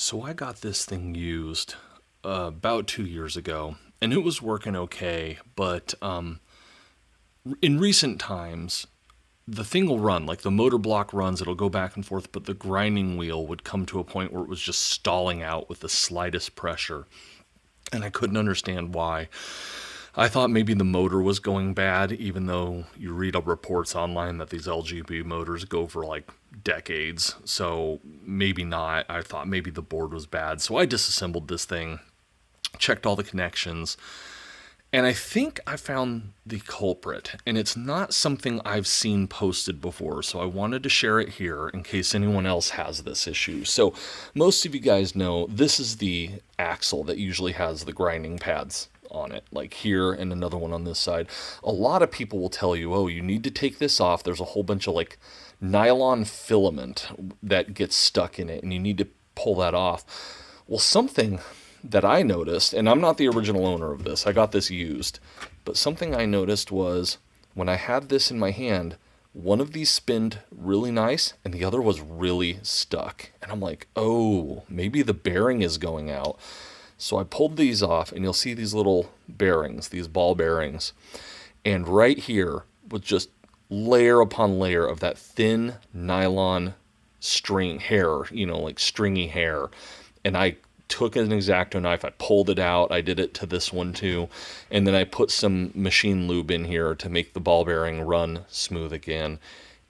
So I got this thing used about 2 years ago, and it was working okay. But in recent times, the thing will run, like the motor block runs, it'll go back and forth, but the grinding wheel would come to a point where it was just stalling out with the slightest pressure. And I couldn't understand why. I thought maybe the motor was going bad, even though you read up reports online that these LGB motors go for like decades. So maybe not. I thought maybe the board was bad. So I disassembled this thing, checked all the connections, and I think I found the culprit. And it's not something I've seen posted before, so I wanted to share it here in case anyone else has this issue. So most of you guys know this is the axle that usually has the grinding pads on it, like here and another one on this side. A lot of people will tell you, oh, you need to take this off. There's a whole bunch of like nylon filament that gets stuck in it, and you need to pull that off. Well, something that I noticed, and I'm not the original owner of this, I got this used, but something I noticed was when I had this in my hand, one of these spinned really nice and the other was really stuck. And I'm like, oh, maybe the bearing is going out. So I pulled these off, and you'll see these little bearings, these ball bearings. And right here was just layer upon layer of that thin nylon string hair, like stringy hair. And I took an X-Acto knife, I pulled it out, I did it to this one too, and then I put some machine lube in here to make the ball bearing run smooth again.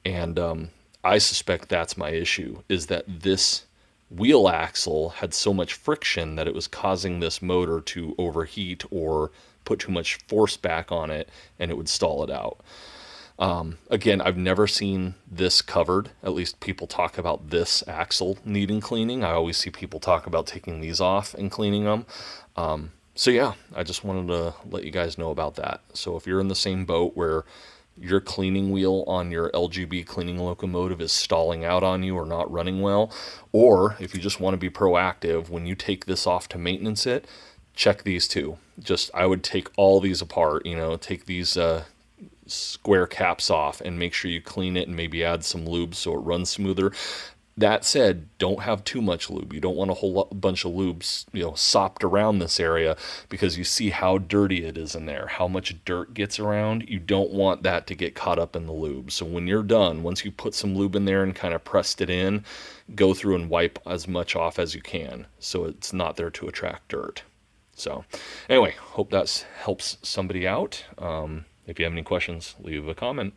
And I suspect that's my issue, is that this wheel axle had so much friction that it was causing this motor to overheat or put too much force back on it, and it would stall it out. Again, I've never seen this covered. At least people talk about this axle needing cleaning. I always see people talk about taking these off and cleaning them. So yeah, I just wanted to let you guys know about that. So if you're in the same boat where your cleaning wheel on your LGB cleaning locomotive is stalling out on you or not running well, or if you just want to be proactive, when you take this off to maintenance it, check these two. I would take all these apart, take these square caps off and make sure you clean it and maybe add some lube so it runs smoother. That said, don't have too much lube. You don't want a whole bunch of lubes, sopped around this area, because you see how dirty it is in there, how much dirt gets around. You don't want that to get caught up in the lube. So when you're done, once you put some lube in there and kind of pressed it in, go through and wipe as much off as you can so it's not there to attract dirt. So anyway, hope that helps somebody out. If you have any questions, leave a comment.